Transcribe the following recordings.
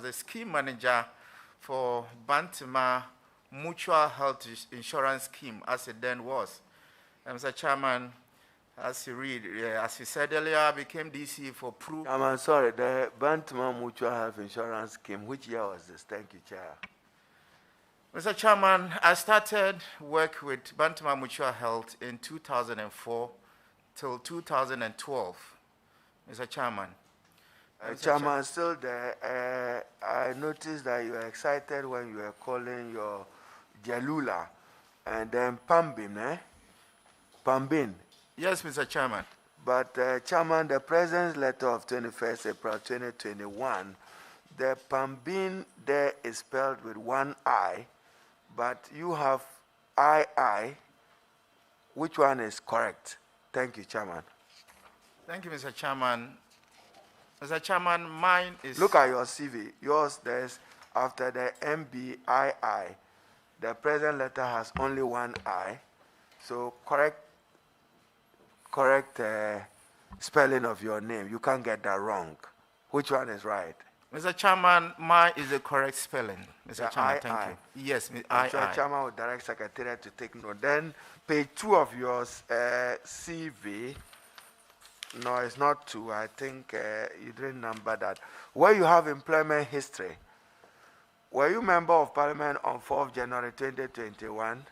the scheme manager for Bantima Mutual Health Insurance Scheme, as it then was. Mr. Chairman, as you read, as you said earlier, I became DC for proof. I'm sorry, the Bantima Mutual Health Insurance Scheme, which year was this? Thank you, Chair. Mr. Chairman, I started work with Bantima Mutual Health in 2004 till 2012. Mr. Chairman. Chairman, still there. I noticed that you were excited when you were calling your Jalula and then Pambin, eh? Pambin. Yes, Mr. Chairman. But, Chairman, the President's letter of 21st April 2021, the Pambin there is spelled with one I, but you have II. Which one is correct? Thank you, Chairman. Thank you, Mr. Chairman. Mr. Chairman, mine is... Look at your CV. Yours, there's after the MBII. The present letter has only one I. So correct spelling of your name. You can't get that wrong. Which one is right? Mr. Chairman, mine is the correct spelling. Mr. Chairman, thank you. Yes, I'm sure Chairman will direct Secretariat to take note. Then page 2 of your CV. No, it's not 2. I think you didn't number that. Where you have employment history. Were you member of Parliament on 4th January 2021?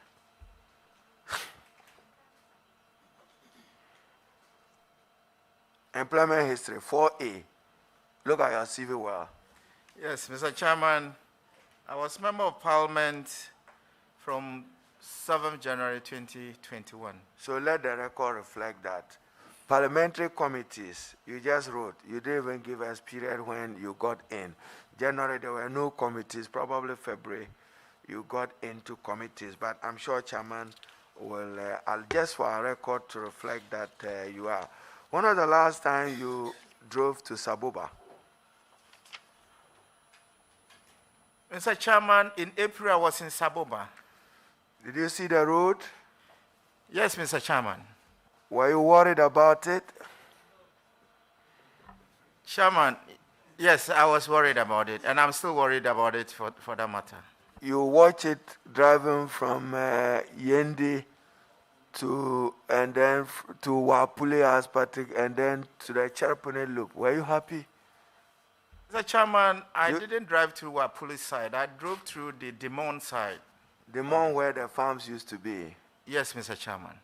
Employment history, 4A. Look at your CV well. Yes, Mr. Chairman, I was member of Parliament from 7th January 2021. So let the record reflect that. Parliamentary committees, you just wrote, you didn't even give us period when you got in. January, there were no committees, probably February, you got into committees, but I'm sure Chairman will, I'll just for a record to reflect that you are. When was the last time you drove to Sabuba? Mr. Chairman, in April I was in Sabuba. Did you see the road? Yes, Mr. Chairman. Were you worried about it? Chairman, yes, I was worried about it, and I'm still worried about it for that matter. You watch it driving from Yendi and then to Wapule Aspatic and then to the Cherpone Loop. Were you happy? Mr. Chairman, I didn't drive to Wapule side. I drove through the Demon side. Demon where the farms used to be? Yes, Mr. Chairman.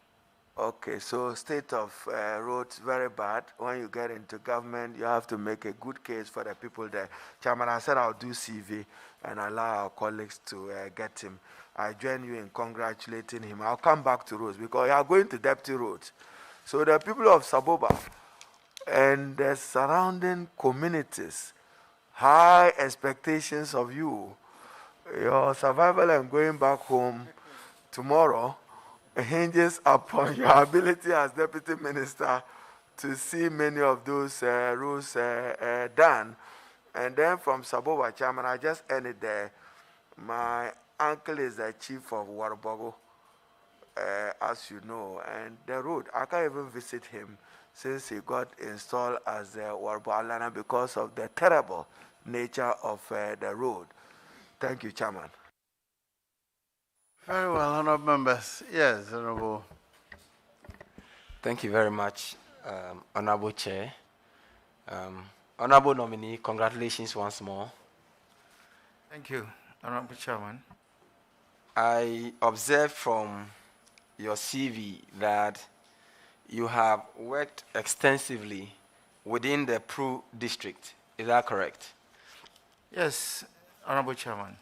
Okay, so state of roads very bad. When you get into government, you have to make a good case for the people there. Chairman, I said I'll do CV and allow our colleagues to get him. I join you in congratulating him. I'll come back to roads because you are going to deputy roads. So the people of Saboba and the surrounding communities, high expectations of you. Your survival and going back home tomorrow hinges upon your ability as deputy minister to see many of those rules done. And then from Saboba, Chairman, I just ended there. My uncle is the chief of Warbogo, as you know, and the road, I can't even visit him since he got installed as the Warbogo because of the terrible nature of the road. Thank you, Chairman. Very well, honorable members. Yes, honorable. Thank you very much, honorable chair. Honorable nominee, congratulations once more. Thank you, honorable chairman. I observed from your CV that you have worked extensively within the Pru district. Is that correct? Yes, honorable chairman.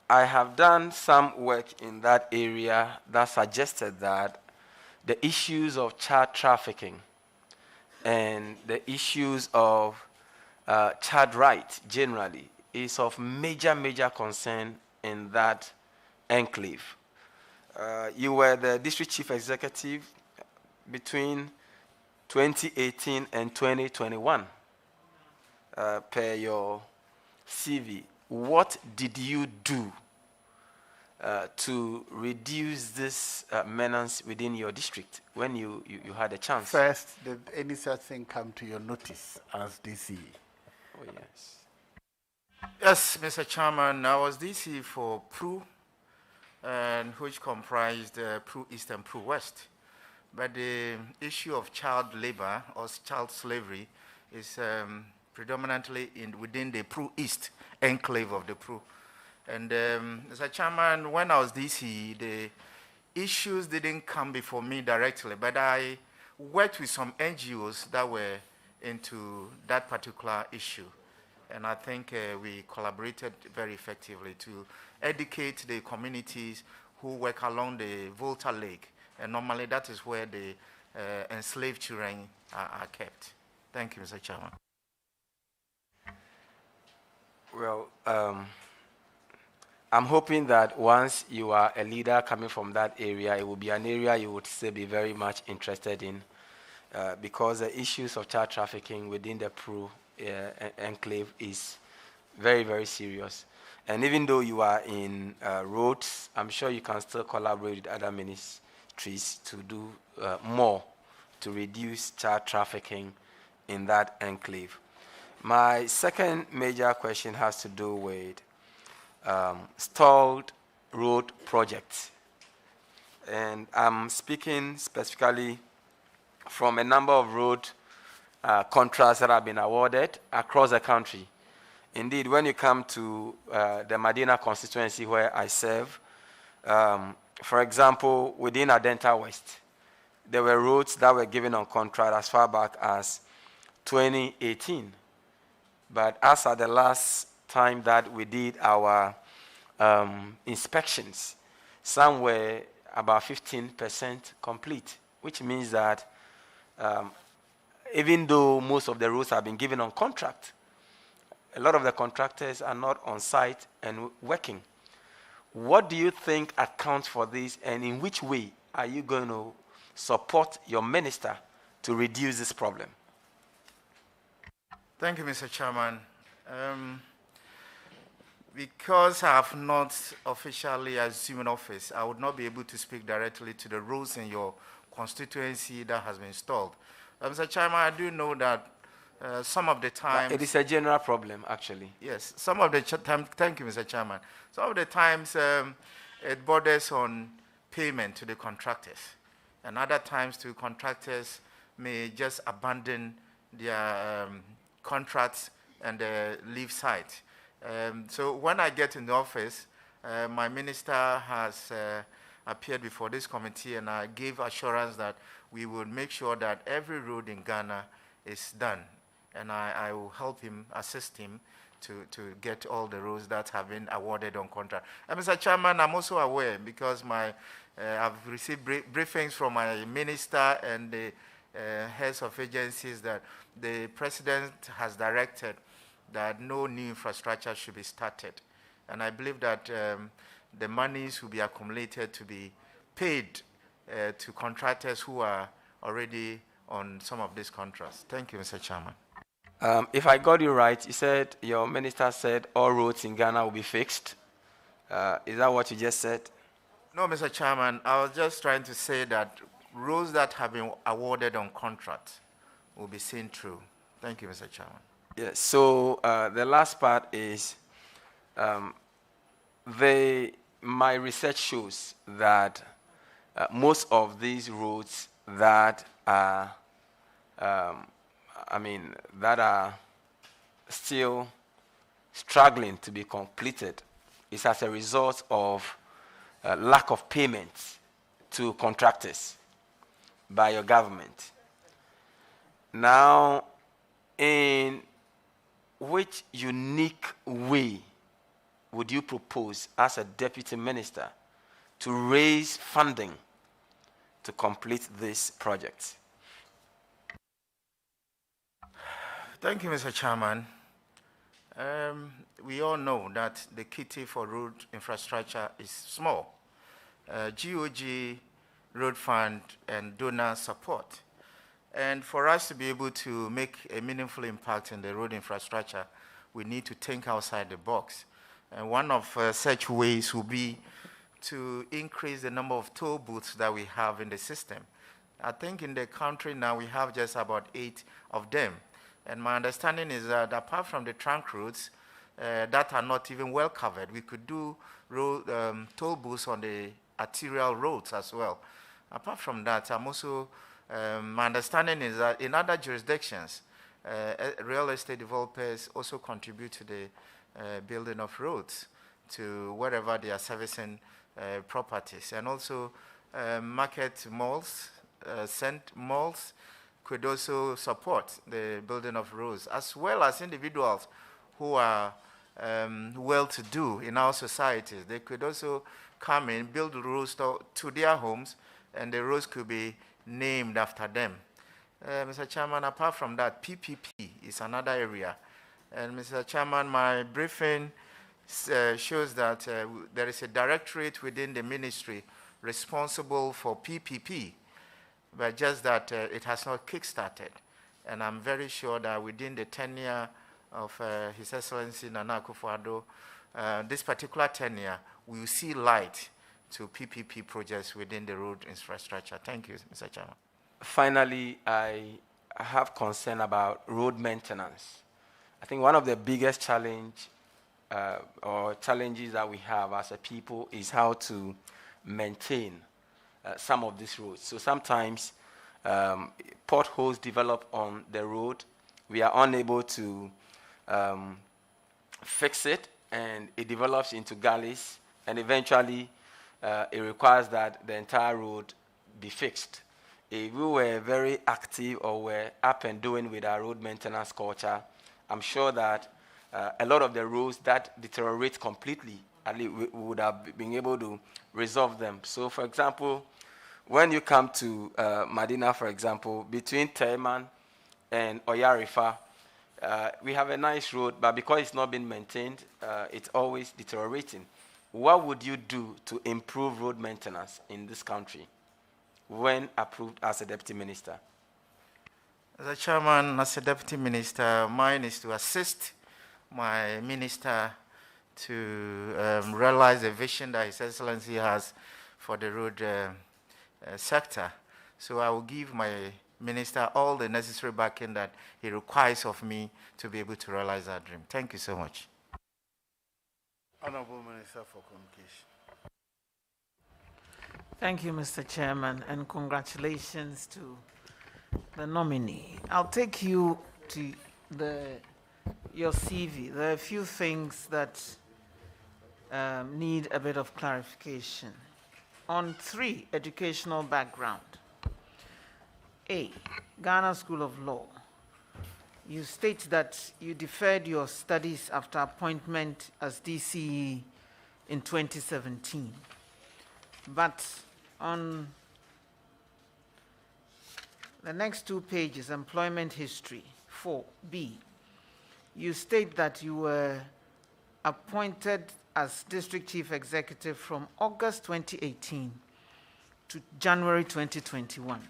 I have done some work in that area that suggested that the issues of child trafficking and the issues of child rights generally is of major concern in that enclave. You were the district chief executive between 2018 and 2021 per your CV. What did you do to reduce this menace within your district when you had a chance? First, did any such thing come to your notice as DC? Oh, yes. Yes, Mr. Chairman, I was DC for PRU, and which comprised PRU East and PRU West. But the issue of child labor or child slavery is predominantly within the PRU East enclave of the PRU. And Mr. Chairman, when I was DC, the issues didn't come before me directly, but I worked with some NGOs that were into that particular issue. And I think we collaborated very effectively to educate the communities who work along the Volta Lake. And normally that is where the enslaved children are kept. Thank you, Mr. Chairman. Well, I'm hoping that once you are a leader coming from that area, it will be an area you would still be very much interested in, because the issues of child trafficking within the PRU enclave is very, very serious. And even though you are in roads, I'm sure you can still collaborate with other ministries to do more to reduce child trafficking in that enclave. My second major question has to do with stalled road projects. And I'm speaking specifically from a number of road contracts that have been awarded across the country. Indeed, when you come to the Medina constituency where I serve, for example, within Adenta West, there were roads that were given on contract as far back as 2018. But as at the last time that we did our inspections, some were about 15% complete, which means that even though most of the roads have been given on contract, a lot of the contractors are not on site and working. What do you think accounts for this, and in which way are you going to support your minister to reduce this problem? Thank you, Mr. Chairman. Because I have not officially assumed office, I would not be able to speak directly to the roads in your constituency that has been stalled. Mr. Chairman, I do know that some of the times... It is a general problem, actually. Yes, some of the time, thank you, Mr. Chairman. Some of the times it borders on payment to the contractors. And other times the contractors may just abandon their contracts and leave site. So when I get in the office, my minister has appeared before this committee, and I gave assurance that we would make sure that every road in Ghana is done. And I will help him, assist him to get all the roads that have been awarded on contract. And Mr. Chairman, I'm also aware, because I've received briefings from my minister and the heads of agencies, that the president has directed that no new infrastructure should be started. And I believe that the monies will be accumulated to be paid to contractors who are already on some of these contracts. Thank you, Mr. Chairman. If I got you right, you said, your minister said all roads in Ghana will be fixed. Is that what you just said? No, Mr. Chairman, I was just trying to say that roads that have been awarded on contract will be seen through. Thank you, Mr. Chairman. Yes, so the last part is, my research shows that most of these roads that are, that are still struggling to be completed is as a result of lack of payments to contractors by your government. Now, in which unique way would you propose as a deputy minister to raise funding to complete this project? Thank you, Mr. Chairman. We all know that the kitty for road infrastructure is small. GOG, road fund, and donor support. And for us to be able to make a meaningful impact in the road infrastructure, we need to think outside the box. And one of such ways will be to increase the number of toll booths that we have in the system. I think in the country now we have just about 8 of them. And my understanding is that apart from the trunk roads that are not even well covered, we could do toll booths on the arterial roads as well. Apart from that, I'm also, my understanding is that in other jurisdictions, real estate developers also contribute to the building of roads to wherever they are servicing properties. And also market malls, malls could also support the building of roads, as well as individuals who are well-to-do in our societies. They could also come in, build roads to their homes, and the roads could be named after them. Mr. Chairman, apart from that, PPP is another area. And Mr. Chairman, my briefing shows that there is a directorate within the ministry responsible for PPP, but just that it has not kick-started. And I'm very sure that within the tenure of His Excellency Nana Akufo-Addo, this particular tenure, we will see light to PPP projects within the road infrastructure. Thank you, Mr. Chairman. Finally, I have concern about road maintenance. I think one of the biggest challenges that we have as a people is how to maintain some of these roads. So sometimes potholes develop on the road. We are unable to fix it, and it develops into gullies, and eventually it requires that the entire road be fixed. If we were very active or were up and doing with our road maintenance culture, I'm sure that a lot of the roads that deteriorate completely, at least we would have been able to resolve them. So, for example, when you come to Madina, for example, between Teman and Oyarifa, we have a nice road, but because it's not been maintained, it's always deteriorating. What would you do to improve road maintenance in this country when approved as a deputy minister? As a chairman, as a deputy minister, mine is to assist my minister to realize the vision that His Excellency has for the road sector. So I will give my minister all the necessary backing that he requires of me to be able to realize that dream. Thank you so much. Honorable Minister for Communication. Thank you, Mr. Chairman, and congratulations to the nominee. I'll take you to your CV. There are a few things that need a bit of clarification. On 3, educational background. A, Ghana School of Law. You state that you deferred your studies after appointment as DCE in 2017. But on the next 2 pages, employment history, 4B, you state that you were appointed as District Chief Executive from August 2018 to January 2021.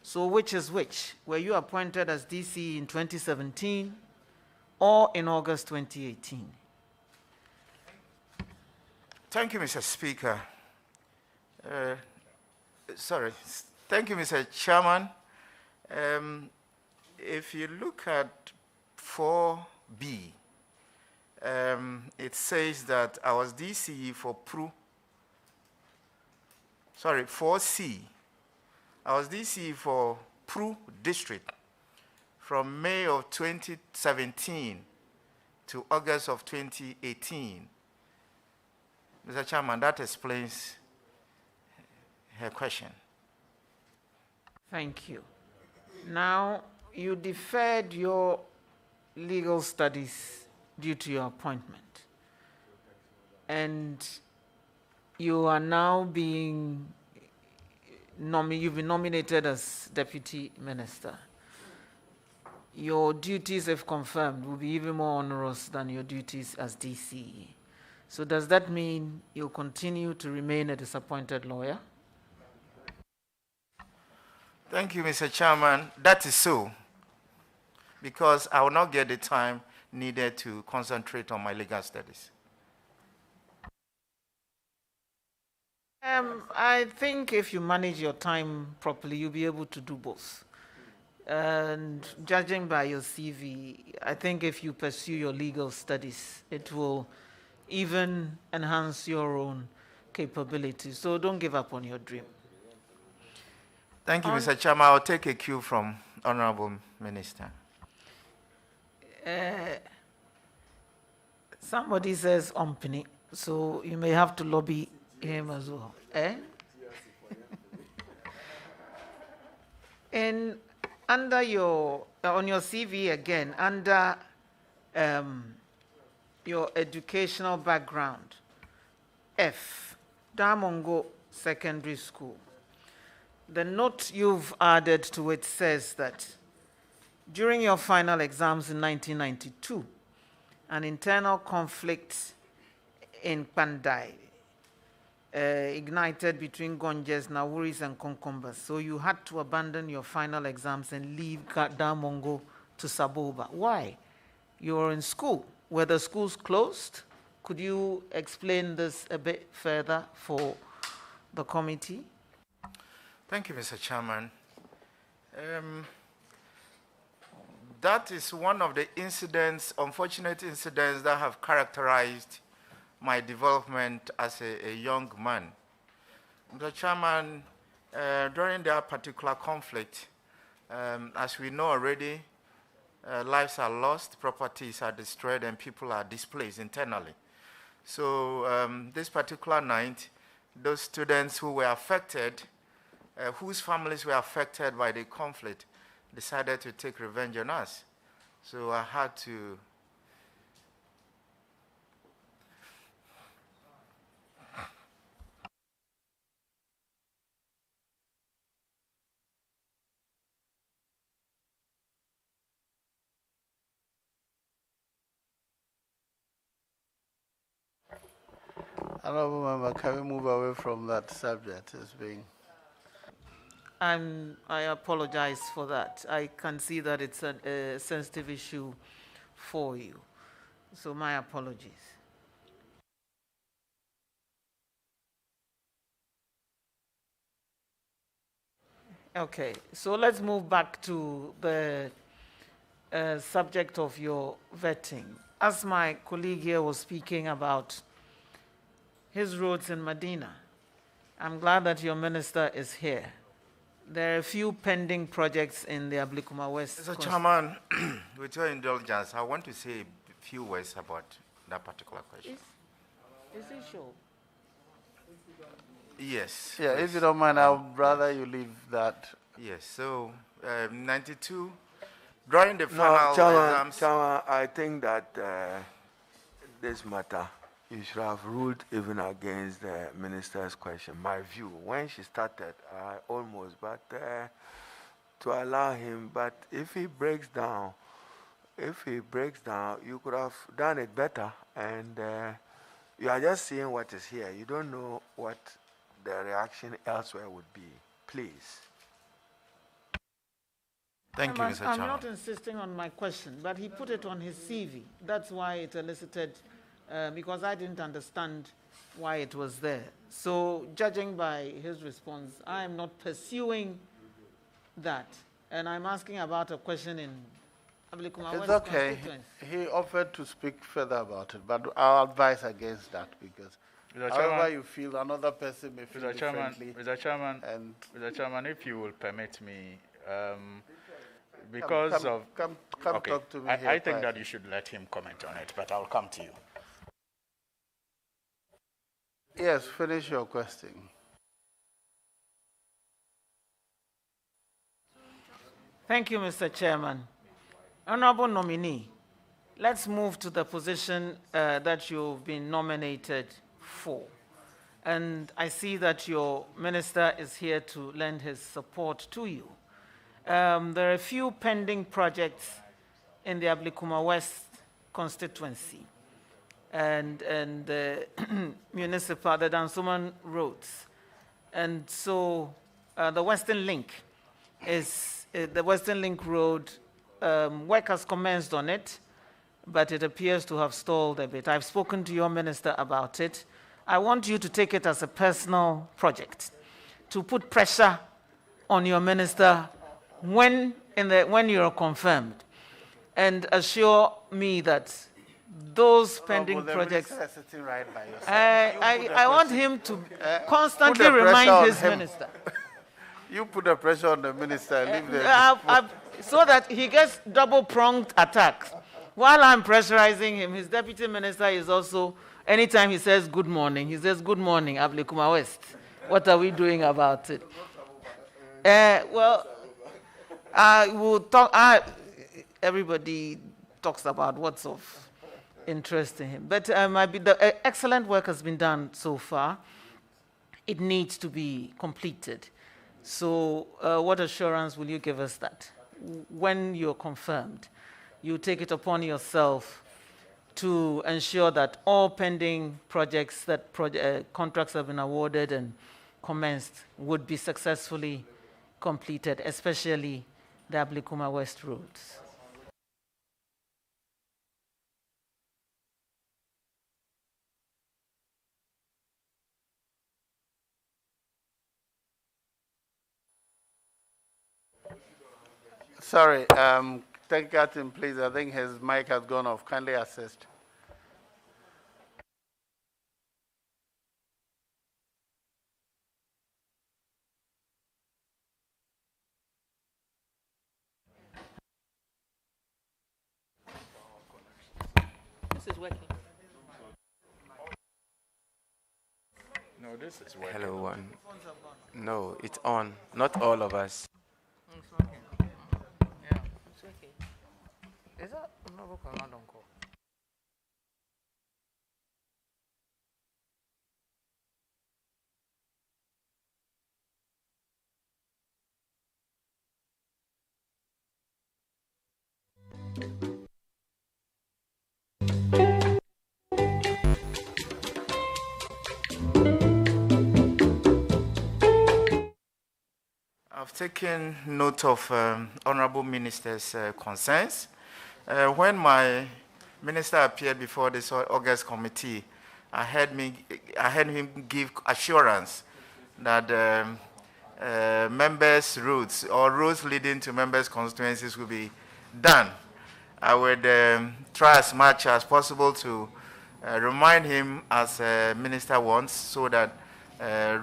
So which is which? Were you appointed as DC in 2017 or in August 2018? Thank you, Mr. Speaker. Thank you, Mr. Chairman. If you look at 4B, it says that I was DCE for 4C. I was DCE for Pru District from May of 2017 to August of 2018. Mr. Chairman, that explains her question. Thank you. Now, you deferred your legal studies due to your appointment, and you are now being you've been nominated as deputy minister. Your duties, if confirmed, will be even more onerous than your duties as DCE. So does that mean you'll continue to remain a disappointed lawyer? Thank you, Mr. Chairman. That is so, because I will not get the time needed to concentrate on my legal studies. I think if you manage your time properly, you'll be able to do both. And judging by your CV, I think if you pursue your legal studies, it will even enhance your own capabilities. So don't give up on your dream. Thank you, Mr. Chairman. I'll take a cue from Honorable Minister. Somebody says Ompini, so you may have to lobby him as well. And under on your CV again, under your educational background, F, Damongo Secondary School. The note you've added to it says that during your final exams in 1992, an internal conflict in Pandai ignited between Gonjes, Nawuris, and Konkombas. So you had to abandon your final exams and leave Damongo to Saboba. Why? You were in school. Were the schools closed? Could you explain this a bit further for the committee? Thank you, Mr. Chairman. That is one of the incidents, unfortunate incidents, that have characterized my development as a young man. Mr. Chairman, during that particular conflict, as we know already, lives are lost, properties are destroyed, and people are displaced internally. So this particular night, those students who were affected, whose families were affected by the conflict, decided to take revenge on us. So I had to Honorable Member, can we move away from that subject as being? I apologize for that. I can see that it's a sensitive issue for you. So my apologies. Okay, so let's move back to the subject of your vetting. As my colleague here was speaking about his roads in Medina, I'm glad that your minister is here. There are a few pending projects in the Ablikuma West. Mr. Chairman, with your indulgence, I want to say a few words about that particular question. Is it sure? Yes. Yeah, if you don't mind, I would rather you leave that. Yes, so 92, during the final exams. Chairman, I think that this matter, you should have ruled even against the minister's question. My view, when she started, I almost, but to allow him, but if he breaks down, you could have done it better, and you are just seeing what is here. You don't know what the reaction elsewhere would be. Please. Thank you, Mr. Chairman. I'm not insisting on my question, but he put it on his CV. That's why it elicited, because I didn't understand why it was there. So judging by his response, I am not pursuing that. And I'm asking about a question in Ablikuma It's West okay. constituency. He offered to speak further about it, but I'll advise against that because however you feel, another person may feel differently. Mr. Chairman, and Mr. Chairman, if you will permit me, come okay, talk to me here. I think that you should let him comment on it, but I'll come to you. Yes, finish your question. Thank you, Mr. Chairman. Honorable nominee, let's move to the position that you've been nominated for. And I see that your minister is here to lend his support to you. There are a few pending projects in the Ablikuma West constituency and the municipal, the Dansuman roads. And so the Western Link is, the Western Link Road, work has commenced on it, but it appears to have stalled a bit. I've spoken to your minister about it. I want you to take it as a personal project, to put pressure on your minister when you're confirmed, and assure me that those pending projects. The minister is sitting right by your side. I want him to constantly remind his minister. You put the pressure on the minister. Leave the so that he gets double-pronged attack. While I'm pressurizing him, his deputy minister is also, anytime he says good morning, he says good morning, Ablekuma West. What are we doing about it? We'll talk. Everybody talks about what's of interest to him. But the excellent work has been done so far. It needs to be completed. So what assurance will you give us that when you're confirmed, you take it upon yourself to ensure that all pending projects that contracts have been awarded and commenced would be successfully completed, especially the Ablekuma West roads? Sorry, technical team, please. I think his mic has gone off. Kindly assist. This is working. No, this is working. Hello, one. No, it's on. Not all of us. It's working. Yeah, it's working. Is that not working or not on call? I've taken note of Honorable Minister's concerns. When my minister appeared before this August committee, I heard him give assurance that members' routes or roads leading to members' constituencies will be done. I would try as much as possible to remind him, as minister wants, so that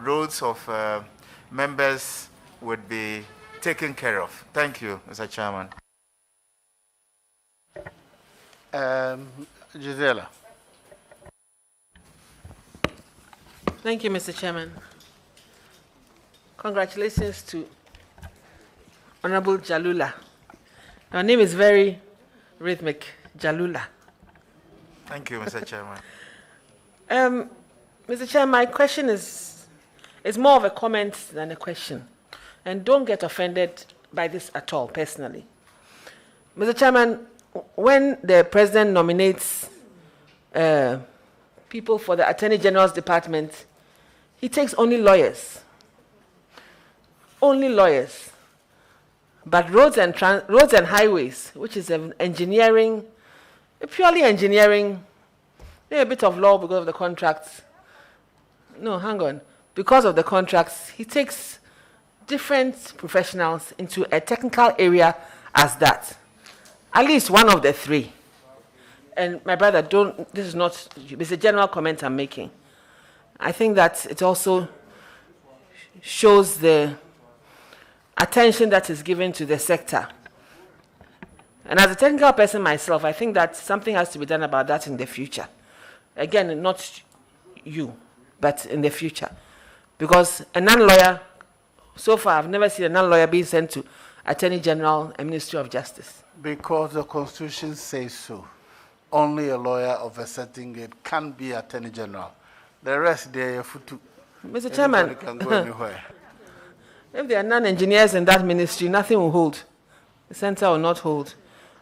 roads of members would be taken care of. Thank you, Mr. Chairman. Gisela. Thank you, Mr. Chairman. Congratulations to Honorable Jalula. Her name is very rhythmic, Jalula. Thank you, Mr. Chairman. Mr. Chairman, my question is more of a comment than a question. And don't get offended by this at all, personally. Mr. Chairman, when the President nominates people for the Attorney General's department, he takes only lawyers. Only lawyers. But roads and highways, which is engineering, purely engineering, a bit of law because of the contracts. No, hang on. Because of the contracts, he takes different professionals into a technical area as that. At least one of the three. And my brother, this is not, it's a general comment I'm making. I think that it also shows the attention that is given to the sector. And as a technical person myself, I think that something has to be done about that in the future. Again, not you, but in the future. Because a non-lawyer, so far I've never seen a non-lawyer being sent to Attorney General and Ministry of Justice. Because the Constitution says so. Only a lawyer of a certain grade can be Attorney General. The rest, they are futu. Mr. Chairman, can go anywhere. If there are non-engineers in that ministry, nothing will hold. The center will not hold.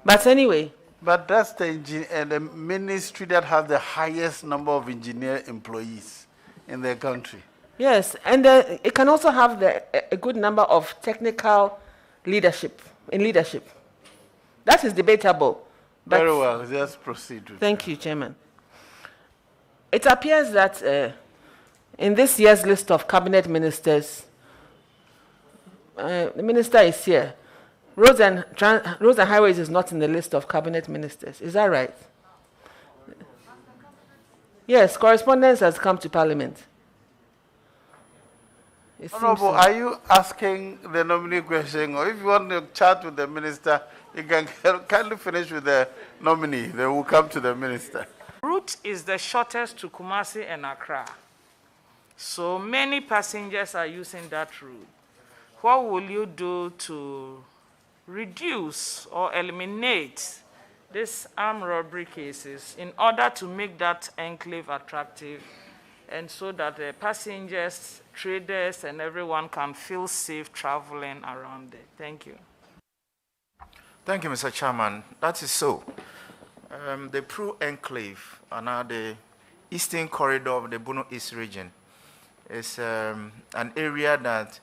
But anyway. But that's the ministry that has the highest number of engineer employees in their country. Yes, and it can also have a good number of technical leadership. That is debatable. Very well, just proceed. Thank you, Chairman. It appears that in this year's list of cabinet ministers, the minister is here, Roads and highways is not in the list of cabinet ministers. Is that right? Yes, correspondence has come to Parliament. Honorable, are you asking the nominee question, or if you want to chat with the minister, you can kindly finish with the nominee, then we'll come to the minister. Route is the shortest to Kumasi and Accra. So many passengers are using that route. What will you do to reduce or eliminate these armed robbery cases in order to make that enclave attractive and so that the passengers, traders, and everyone can feel safe traveling around there? Thank you. Thank you, Mr. Chairman. That is so. The Pru Enclave, and now the eastern corridor of the Bono East region, is an area that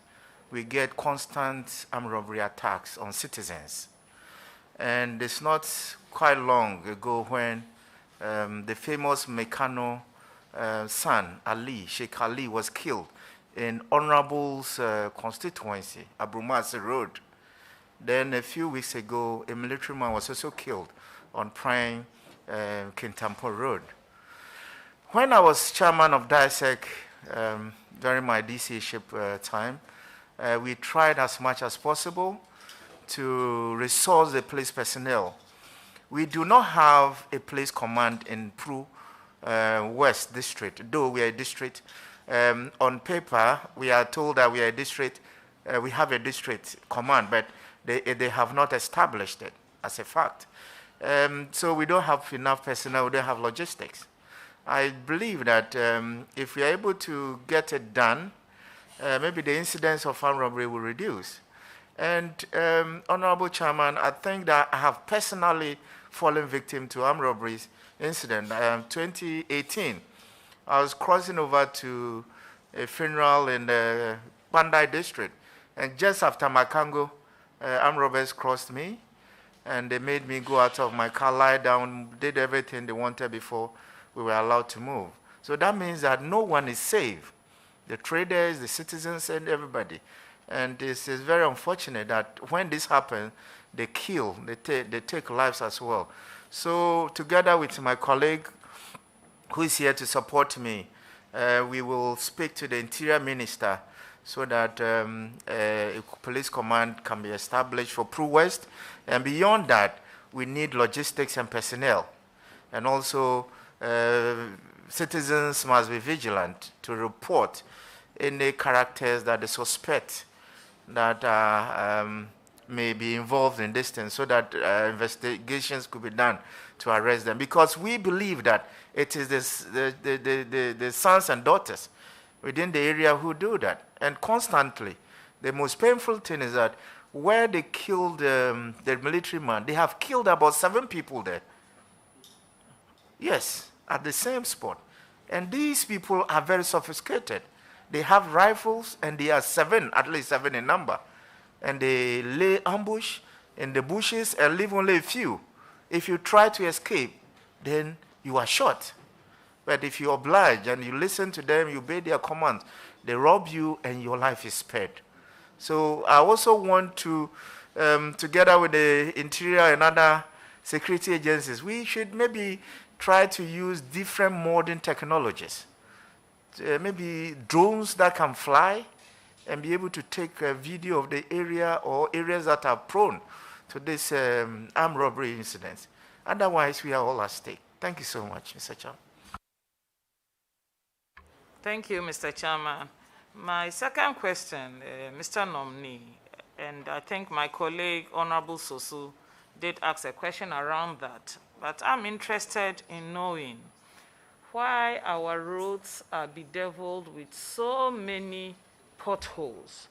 we get constant armed robbery attacks on citizens. And it's not quite long ago when the famous Mekano son, Ali, Sheikh Ali, was killed in Honorable's constituency, Abrumasi Road. Then a few weeks ago, a military man was also killed on Prime Kintampo Road. When I was chairman of DISEC during my DCA-ship time, we tried as much as possible to resource the police personnel. We do not have a police command in Pru West District, though we are a district. On paper, we are told that we are a district, we have a district command, but they have not established it as a fact. So we don't have enough personnel, we don't have logistics. I believe that if we are able to get it done, maybe the incidence of armed robbery will reduce. And Honorable Chairman, I think that I have personally fallen victim to armed robberies incident. 2018, I was crossing over to a funeral in the Bandai district, and just after Makango, armed robbers crossed me, and they made me go out of my car, lie down, did everything they wanted before we were allowed to move. So that means that no one is safe. The traders, the citizens, and everybody. And this is very unfortunate that when this happens, they kill, they take lives as well. So together with my colleague who is here to support me, we will speak to the Interior Minister so that a police command can be established for Pru West. And beyond that, we need logistics and personnel. And also, citizens must be vigilant to report any characters that they suspect that may be involved in this thing, so that investigations could be done to arrest them. Because we believe that it is the sons and daughters within the area who do that. And constantly, the most painful thing is that where they killed the military man, they have killed about 7 people there. Yes, at the same spot. And these people are very sophisticated. They have rifles, and they are 7, at least 7 in number. And they lay ambush in the bushes and leave only a few. If you try to escape, then you are shot. But if you oblige and you listen to them, you obey their commands, they rob you and your life is spared. So I also want to, together with the Interior and other security agencies, we should maybe try to use different modern technologies. Maybe drones that can fly and be able to take a video of the area or areas that are prone to this armed robbery incidents. Otherwise, we are all at stake. Thank you so much, Mr. Chairman. Thank you, Mr. Chairman. My second question, Mr. Nominee, and I think my colleague, Honorable Sosu, did ask a question around that, but I'm interested in knowing why our roads are bedeviled with so many potholes.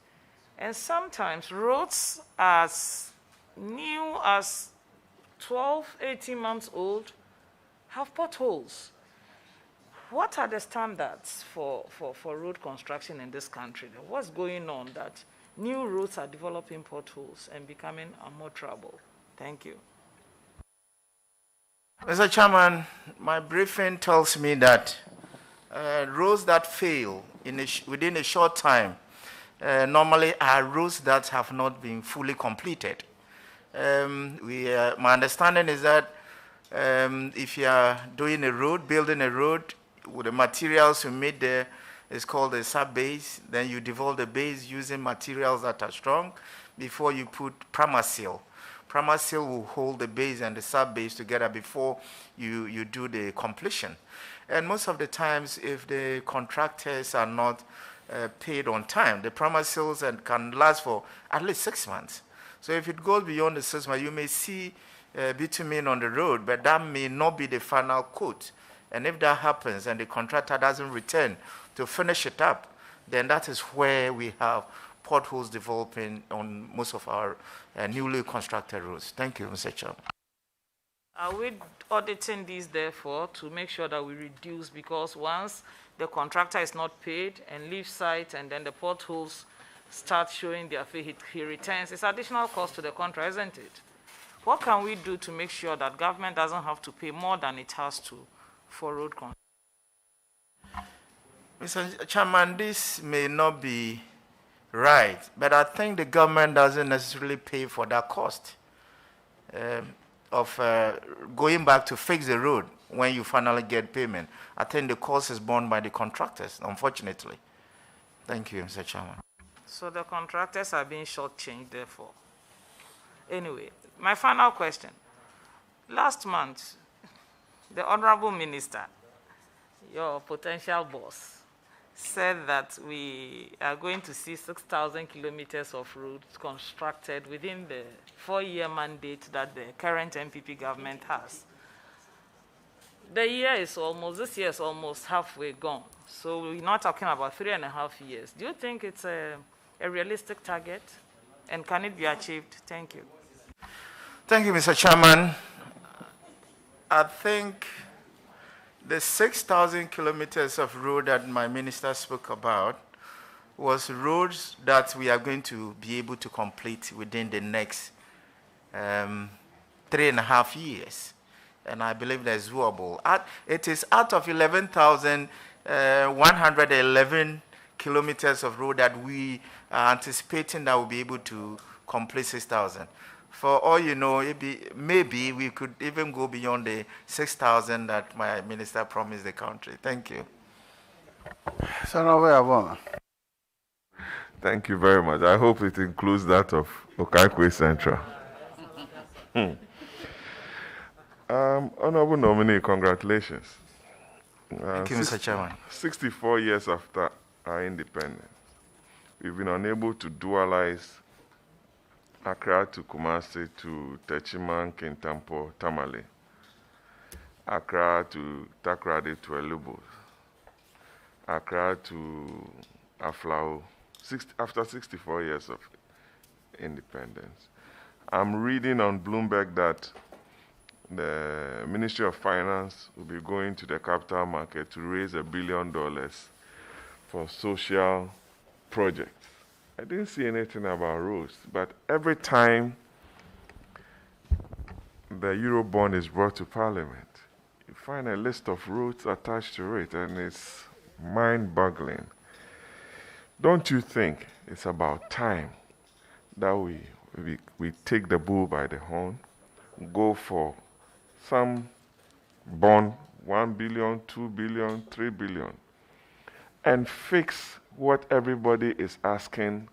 And sometimes roads as new as 12, 18 months old have potholes. What are the standards for road construction in this country? What's going on that new roads are developing potholes and becoming more trouble? Thank you. Mr. Chairman, my briefing tells me that roads that fail within a short time normally are roads that have not been fully completed. My understanding is that if you are doing a road, building a road, with the materials you made there is called a sub-base. Then you develop the base using materials that are strong before you put Pramasil. Pramasil will hold the base and the sub-base together before you do the completion. And most of the times, if the contractors are not paid on time, the Pramasils can last for at least 6 months. So if it goes beyond the 6 months, you may see bitumen on the road, but that may not be the final coat. And if that happens and the contractor doesn't return to finish it up, then that is where we have potholes developing on most of our newly constructed roads. Thank you, Mr. Chairman. Are we auditing these, therefore, to make sure that we reduce? Because once the contractor is not paid and leaves site and then the potholes start showing their face, he returns, it's additional cost to the contractor, isn't it? What can we do to make sure that government doesn't have to pay more than it has to for road construction? Mr. Chairman, this may not be right, but I think the government doesn't necessarily pay for that cost of going back to fix the road when you finally get payment. I think the cost is borne by the contractors, unfortunately. Thank you, Mr. Chairman. So the contractors are being shortchanged, therefore. Anyway, my final question. Last month, the Honorable Minister, your potential boss, said that we are going to see 6,000 kilometers of roads constructed within the 4-year mandate that the current MPP government has. This year is almost halfway gone. So we're not talking about 3.5 years. Do you think it's a realistic target? And can it be achieved? Thank you. Thank you, Mr. Chairman. I think the 6,000 kilometers of road that my minister spoke about was roads that we are going to be able to complete within the next 3.5 years. And I believe that's doable. It is out of 11,111 kilometers of road that we are anticipating that we'll be able to complete 6,000. For all you know, maybe we could even go beyond the 6,000 that my minister promised the country. Thank you. Thank you very much. I hope it includes that of Okaikwe Central. Honorable nominee, congratulations. Thank you, Mr. Chairman. 64 years after our independence, we've been unable to dualize Accra to Kumasi to Techiman, Kintampo, Tamale, Accra to Takoradi to Elubos, Accra to Aflao, after 64 years of independence. I'm reading on Bloomberg that the Ministry of Finance will be going to the capital market to raise $1 billion for social projects. I didn't see anything about roads, but every time the Eurobond is brought to Parliament, you find a list of roads attached to it, and it's mind-boggling. Don't you think it's about time that we take the bull by the horn, go for some bond, 1 billion, 2 billion, 3 billion, and fix what everybody is asking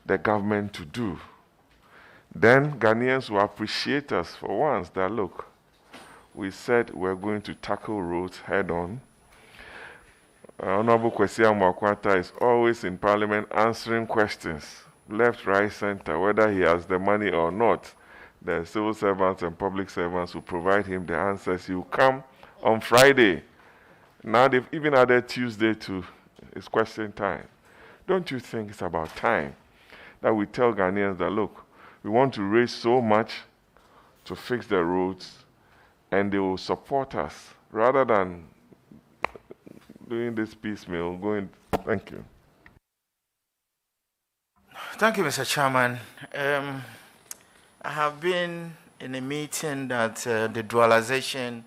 the government to do? Then Ghanaians will appreciate us for once that, look, we said we're going to tackle roads head on. Honorable Kwesi Amwakwata is always in Parliament answering questions, left, right, center, whether he has the money or not. The civil servants and public servants will provide him the answers. He will come on Friday. Now they've even added Tuesday to his question time. Don't you think it's about time that we tell Ghanaians that, look, we want to raise so much to fix the roads, and they will support us rather than doing this piecemeal, going. Thank you. Thank you, Mr. Chairman. I have been in a meeting that the dualization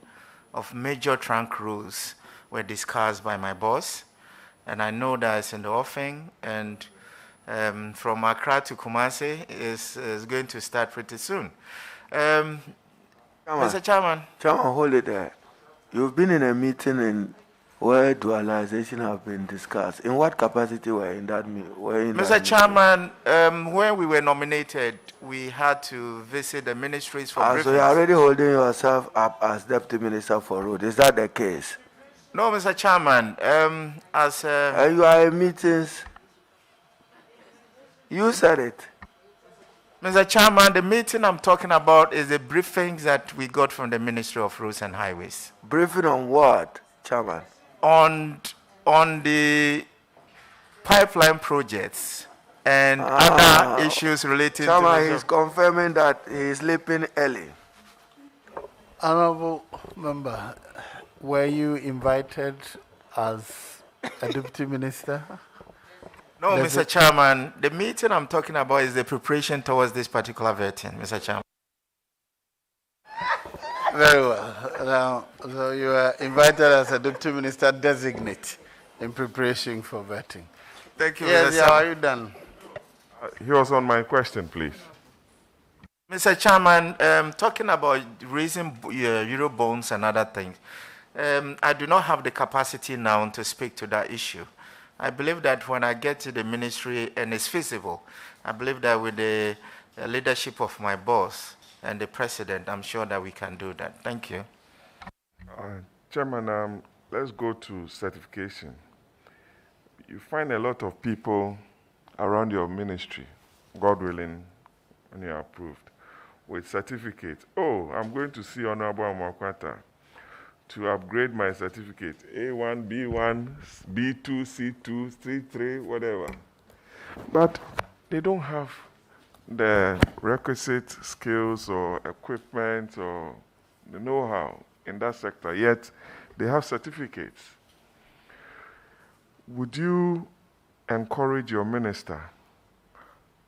of major trunk roads were discussed by my boss, and I know that it's in the offing, and from Accra to Kumasi is going to start pretty soon. Mr. Chairman. Chairman, hold it there. You've been in a meeting where dualization have been discussed. In what capacity were in that meeting? Mr. Chairman, when we were nominated, we had to visit the ministries for briefings. So you're already holding yourself up as Deputy Minister for Road. Is that the case? No, Mr. Chairman. You are in meetings. You said it. Mr. Chairman, the meeting I'm talking about is the briefings that we got from the Ministry of Roads and Highways. Briefing on what, Chairman? On the pipeline projects and other issues related Chairman, to... he's confirming that he is sleeping early. Honorable Member, were you invited as a Deputy Minister? No, Mr. Chairman, the meeting I'm talking about is the preparation towards this particular vetting, Mr. Chairman. Very well. Now, so you are invited as a Deputy Minister designate in preparation for vetting. Thank you, yes, Mr. yeah, are you done? He was on my question, please. Mr. Chairman, talking about raising Euro bonds and other things, I do not have the capacity now to speak to that issue. I believe that when I get to the ministry and it's feasible, I believe that with the leadership of my boss and the president, I'm sure that we can do that. Thank you. Chairman, let's go to certification. You find a lot of people around your ministry, God willing, when you're approved, with certificates. Oh, I'm going to see Honorable Amakwata to upgrade my certificate, A1, B1, B2, C2, C3, whatever. But they don't have the requisite skills or equipment or the know-how in that sector, yet they have certificates. Would you encourage your minister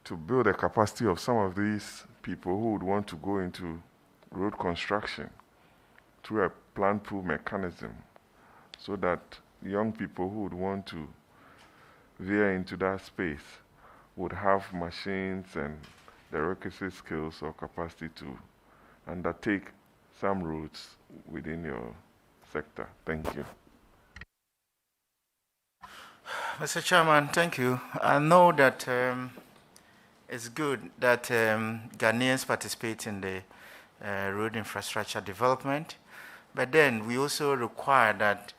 to build a capacity of some of these people who would want to go into road construction through a plant pool mechanism so that young people who would want to veer into that space would have machines and the requisite skills or capacity to undertake some routes within your sector? Thank you. Mr. Chairman, thank you. I know that it's good that Ghanaians participate in the road infrastructure development, but then we also require that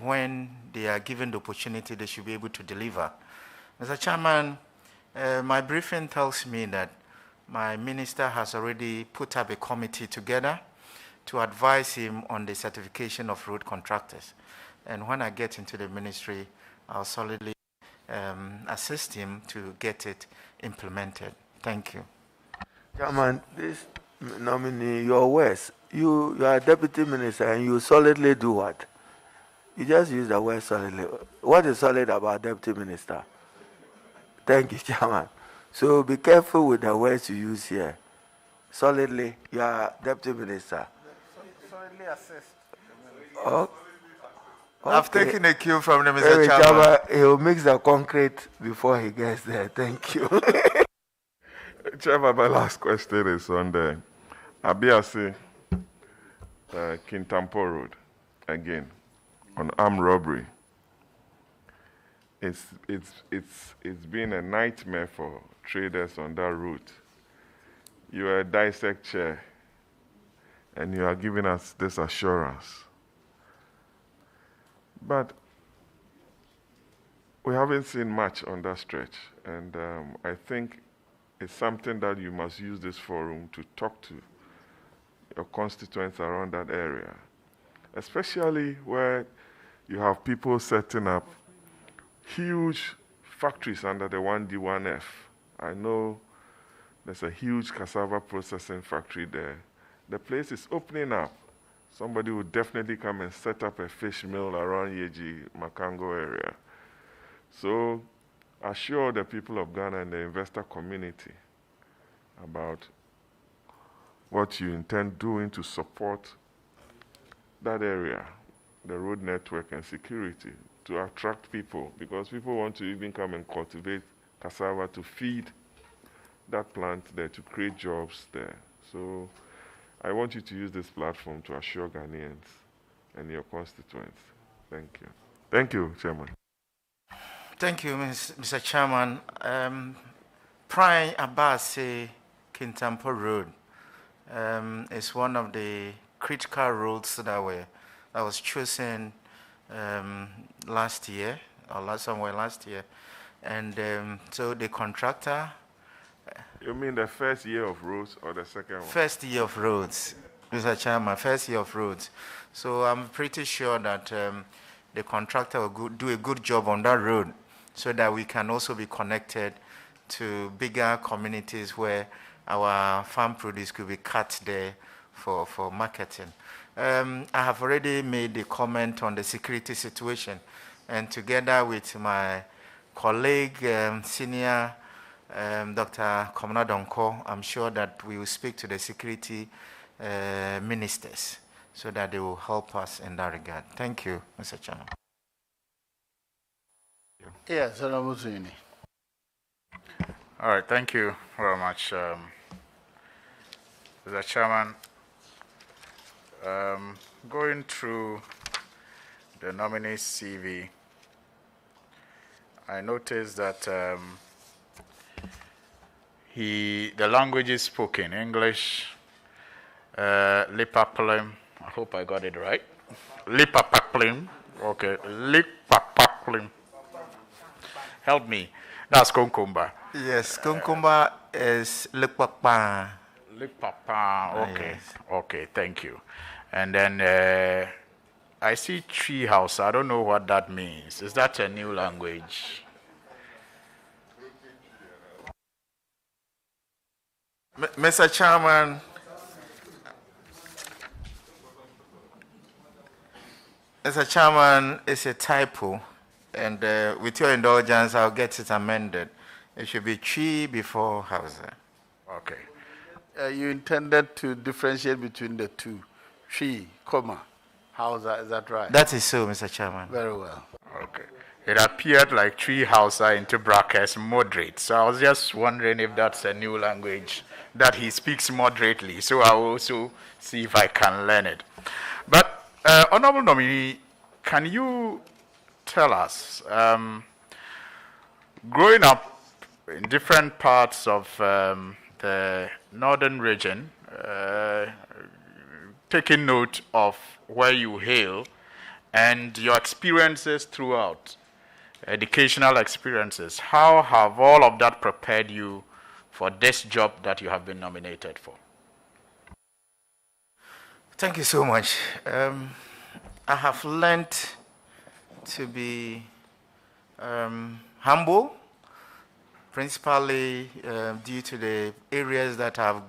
when they are given the opportunity, they should be able to deliver. Mr. Chairman, my briefing tells me that my minister has already put up a committee together to advise him on the certification of road contractors. And when I get into the ministry, I'll solidly assist him to get it implemented. Thank you. Chairman, this nominee, your words, you are a deputy minister and you solidly do what? You just use the word solidly. What is solid about deputy minister? Thank you, Chairman. So be careful with the words you use here. Solidly, you are deputy minister. Solidly assist. Oh. Okay. I've taken a cue from the Mr. Chairman. Chairman. He'll mix the concrete before he gets there. Thank you. Chairman, my last question is on the Abiasi Kintampo Road, again, on armed robbery. It's been a nightmare for traders on that route. You are a dissect chair, and you are giving us this assurance. But we haven't seen much on that stretch, and I think it's something that you must use this forum to talk to your constituents around that area, especially where you have people setting up huge factories under the 1D1F. I know there's a huge cassava processing factory there. The place is opening up. Somebody would definitely come and set up a fish mill around Yeji, Makango area. So assure the people of Ghana and the investor community about what you intend doing to support that area, the road network and security, to attract people, because people want to even come and cultivate cassava to feed that plant there, to create jobs there. So I want you to use this platform to assure Ghanaians and your constituents. Thank you. Thank you, Chairman. Thank you, Mr. Chairman. Prime Abasi Kintampo Road is one of the critical roads that was chosen last year, or somewhere last year. And so the contractor... You mean the first year of roads or the second one? First year of roads, Mr. Chairman, first year of roads. So I'm pretty sure that the contractor will do a good job on that road so that we can also be connected to bigger communities where our farm produce could be cut there for marketing. I have already made the comment on the security situation, and together with my colleague, senior Dr. Komna Donko, I'm sure that we will speak to the security ministers so that they will help us in that regard. Thank you, Mr. Chairman. Yes, Honorable Zuni. All right, thank you very much, Mr. Chairman. Going through the nominee's CV, I noticed that the languages spoken, English, Lipaplim, I hope I got it right. Lipaplim, okay, Lipaplim. Help me. That's Konkumba. Yes, Konkumba is Lipapa. Lipapa, okay. Yes. Okay, thank you. And then I see tree house. I don't know what that means. Is that a new language? Mr. Chairman, it's a typo, and with your indulgence, I'll get it amended. It should be tree before house. Okay. You intended to differentiate between the two, tree, comma, Hausa, is that right? That is so, Mr. Chairman. Very well. Okay. It appeared like tree house into brackets moderate. So I was just wondering if that's a new language that he speaks moderately. So I will also see if I can learn it. But Honorable Nominee, can you tell us, growing up in different parts of the northern region, taking note of where you hail and your experiences throughout, educational experiences, how have all of that prepared you for this job that you have been nominated for? Thank you so much. I have learned to be humble, principally due to the areas that I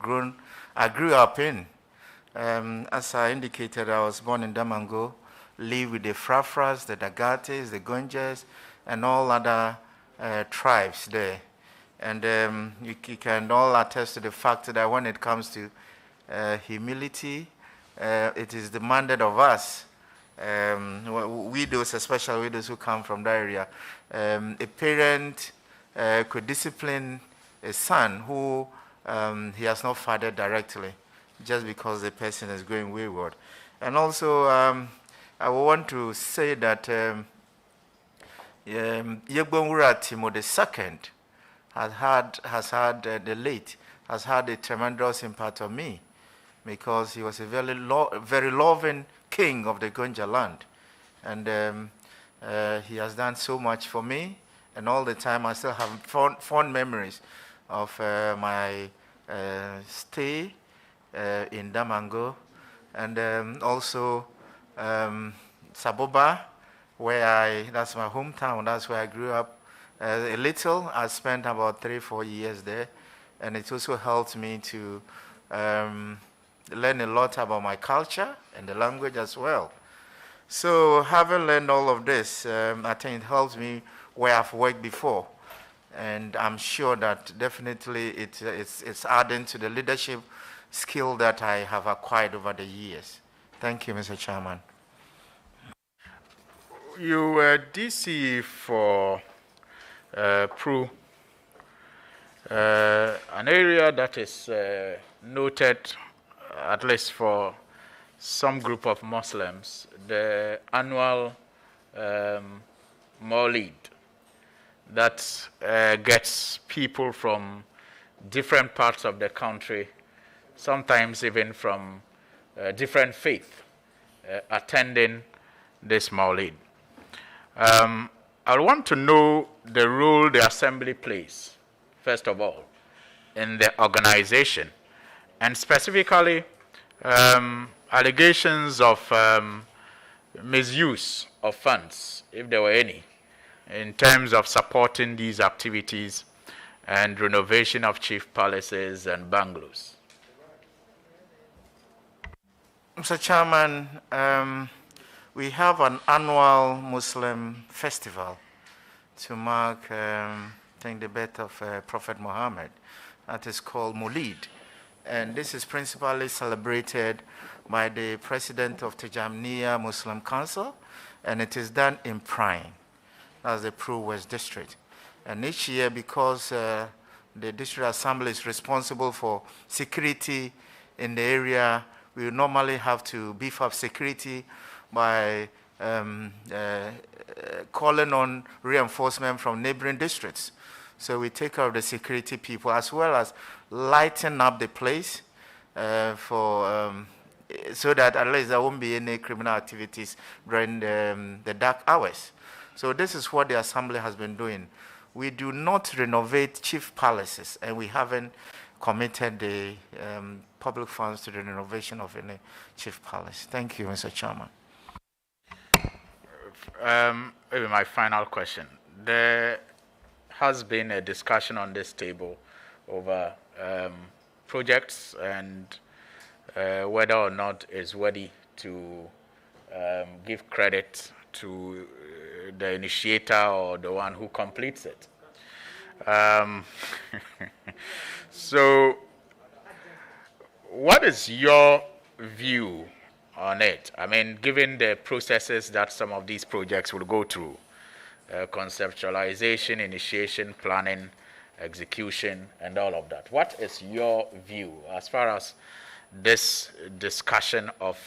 grew up in. As I indicated, I was born in Damango, live with the Frafras, the Dagates, the Gonjas, and all other tribes there. And you can all attest to the fact that when it comes to humility, it is demanded of us, widows, especially widows who come from that area. A parent could discipline a son who he has not fathered directly, just because the person is going wayward. And also, I want to say that Yegbonwura Timo II has had a tremendous impact on me, because he was a very loving king of the Gonja land. And he has done so much for me, and all the time I still have fond memories of my stay in Damango, and also Saboba, that's my hometown, that's where I grew up. A little, I spent about 3-4 years there, and it also helped me to learn a lot about my culture and the language as well. So having learned all of this, I think it helps me where I've worked before, and I'm sure that definitely it's adding to the leadership skill that I have acquired over the years. Thank you, Mr. Chairman. You were DC for Pro An area that is noted, at least for some group of Muslims, the annual Maulid that gets people from different parts of the country, sometimes even from different faith, attending this Maulid. I want to know the role the assembly plays, first of all, in the organization, and specifically allegations of misuse of funds, if there were any, in terms of supporting these activities and renovation of chief palaces and bungalows. Mr. Chairman, we have an annual Muslim festival to mark, I think, the birth of Prophet Muhammad. That is called Maulid. And this is principally celebrated by the president of Tijaniya Muslim Council, and it is done in Prime. That's the Pro-West District. And each year, because the District Assembly is responsible for security in the area, we normally have to beef up security by calling on reinforcement from neighboring districts. So we take care of the security people as well as lighten up the place so that at least there won't be any criminal activities during the dark hours. So this is what the Assembly has been doing. We do not renovate chief palaces, and we haven't committed the public funds to the renovation of any chief palace. Thank you, Mr. Chairman. Maybe my final question. There has been a discussion on this table over projects and whether or not it's worthy to give credit to the initiator or the one who completes it. So, what is your view on it? I mean, given the processes that some of these projects will go through, conceptualization, initiation, planning, execution, and all of that. What is your view as far as this discussion of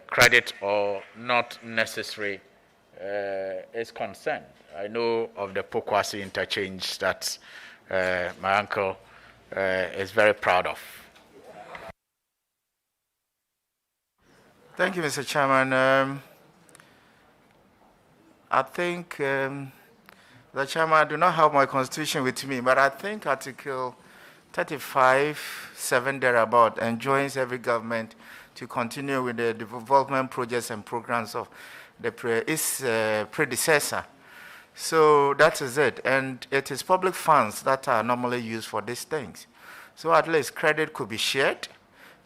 credit or not necessary is concerned? I know of the Pokwasi interchange that my uncle is very proud of. Thank you, Mr. Chairman. I think, the Chairman, I do not have my constitution with me, but I think Article 35(7) thereabout enjoins every government to continue with the development projects and programs of its predecessor. So that is it. And it is public funds that are normally used for these things. So at least credit could be shared,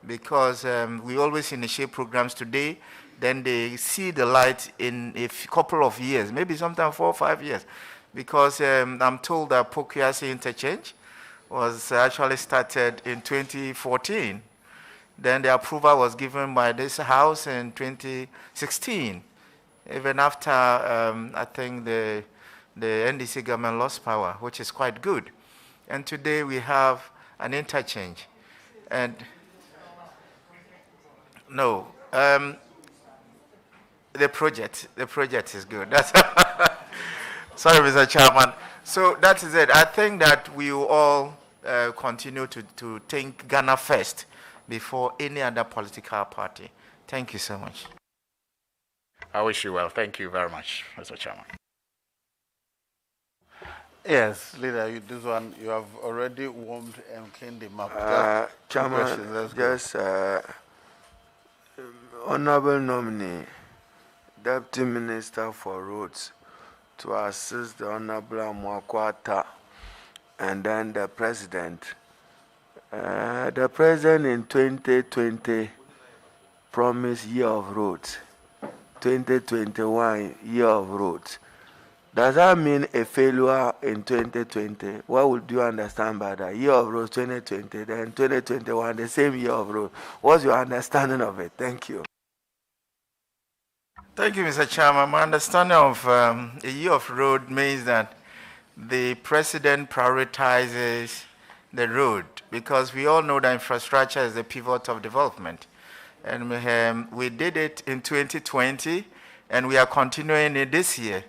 because we always initiate programs today, then they see the light in a couple of years, maybe sometimes 4 or 5 years. Because I'm told that Pokwasi interchange was actually started in 2014. Then the approval was given by this House in 2016. Even after, I think, the NDC government lost power, which is quite good. And today we have an interchange. And no, the project is good. That's sorry, Mr. Chairman. So that is it. I think that we will all continue to think Ghana first before any other political party. Thank you so much. I wish you well. Thank you very much, Mr. Chairman. Yes, leader, this one, you have already warmed and cleaned him up. Chairman, just Honorable Nominee, Deputy Minister for Roads, to assist the Honorable Amwakwata and then the President. The President in 2020 promised year of roads, 2021 year of roads. Does that mean a failure in 2020? What would you understand by that? Year of roads 2020, then 2021, the same year of roads. What's your understanding of it? Thank you. Thank you, Mr. Chairman. My understanding of a year of road means that the president prioritizes the road, because we all know that infrastructure is the pivot of development. And we did it in 2020, and we are continuing it this year,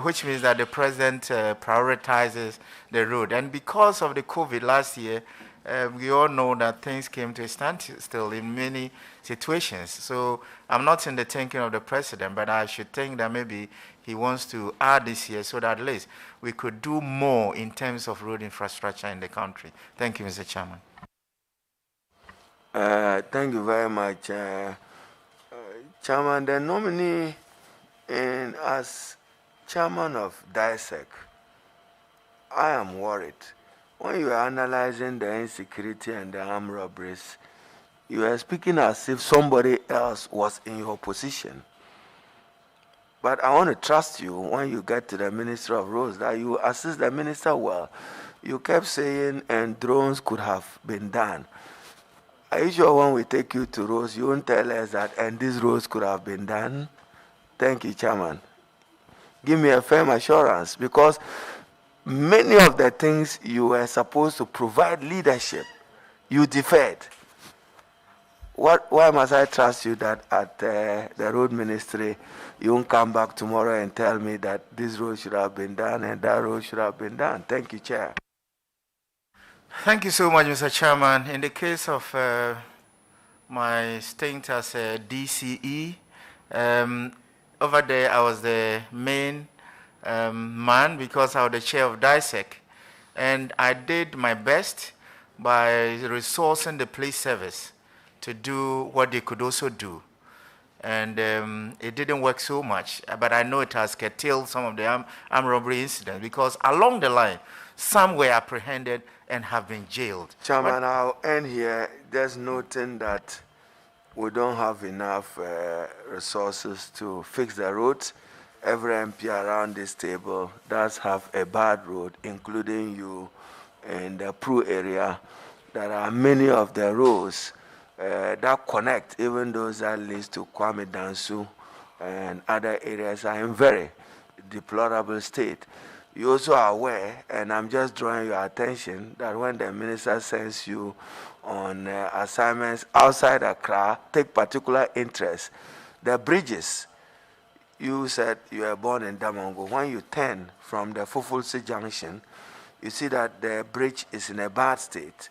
which means that the president prioritizes the road. And because of the COVID last year, we all know that things came to a standstill in many situations. So I'm not in the thinking of the president, but I should think that maybe he wants to add this year so that at least we could do more in terms of road infrastructure in the country. Thank you, Mr. Chairman. Thank you very much. Chairman, the nominee, and as chairman of DISEC, I am worried. When you are analyzing the insecurity and the armed robberies, you are speaking as if somebody else was in your position. But I want to trust you when you get to the Ministry of Roads that you assist the minister well. You kept saying, and drones could have been done. Are you sure when we take you to roads, you won't tell us that, and these roads could have been done? Thank you, Chairman. Give me a firm assurance, because many of the things you were supposed to provide leadership, you deferred. Why must I trust you that at the road ministry, you won't come back tomorrow and tell me that this road should have been done and that road should have been done? Thank you, Chair. Thank you so much, Mr. Chairman. In the case of my stint as a DCE, over there I was the main man because I was the chair of DISEC. And I did my best by resourcing the police service to do what they could also do. And it didn't work so much, but I know it has curtailed some of the armed robbery incidents, because along the line, some were apprehended and have been jailed. Chairman, I'll end here. There's nothing that we don't have enough resources to fix the roads. Every MP around this table does have a bad road, including you in the Pro area. There are many of the roads that connect, even those that lead to Kwame Dansu and other areas, are in very deplorable state. You also are aware, and I'm just drawing your attention, that when the minister sends you on assignments outside Accra, take particular interest. The bridges, you said you were born in Damongo. When you turn from the Fufulsi Junction, you see that the bridge is in a bad state.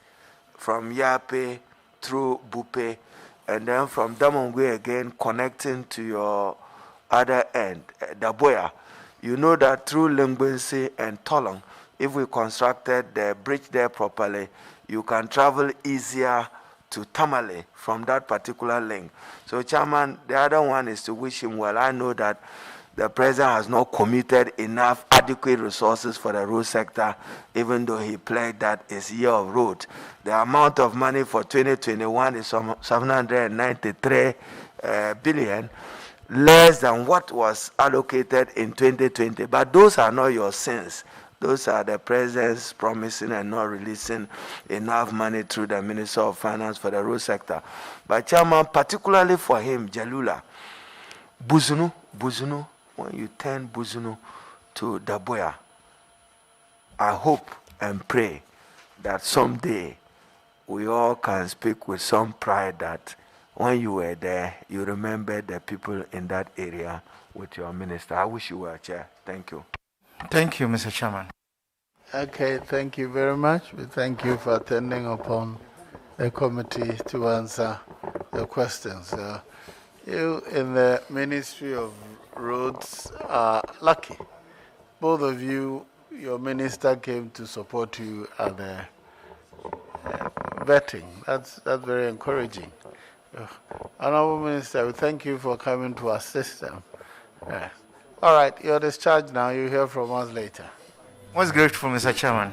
From Yape through Bupe, and then from Damongo again connecting to your other end, Daboya. You know that through Lengbensi and Tolong, if we constructed the bridge there properly, you can travel easier to Tamale from that particular link. So, Chairman, the other one is to wish him well. I know that the president has not committed enough adequate resources for the road sector, even though he pledged that it's year of road. The amount of money for 2021 is some 793 billion, less than what was allocated in 2020. But those are not your sins. Those are the president's promising and not releasing enough money through the Minister of Finance for the road sector. But, Chairman, particularly for him, Jalula, Buzunu, when you turn Buzunu to Daboya, I hope and pray that someday we all can speak with some pride that when you were there, you remembered the people in that area with your minister. I wish you were, Chair. Thank you. Thank you, Mr. Chairman. Okay, thank you very much. We thank you for attending upon the committee to answer the questions. You in the Ministry of Roads are lucky. Both of you, your minister came to support you at the vetting. That's very encouraging. Honorable Minister, we thank you for coming to assist them. All right, you're discharged now. You'll hear from us later. Most grateful, Mr. Chairman.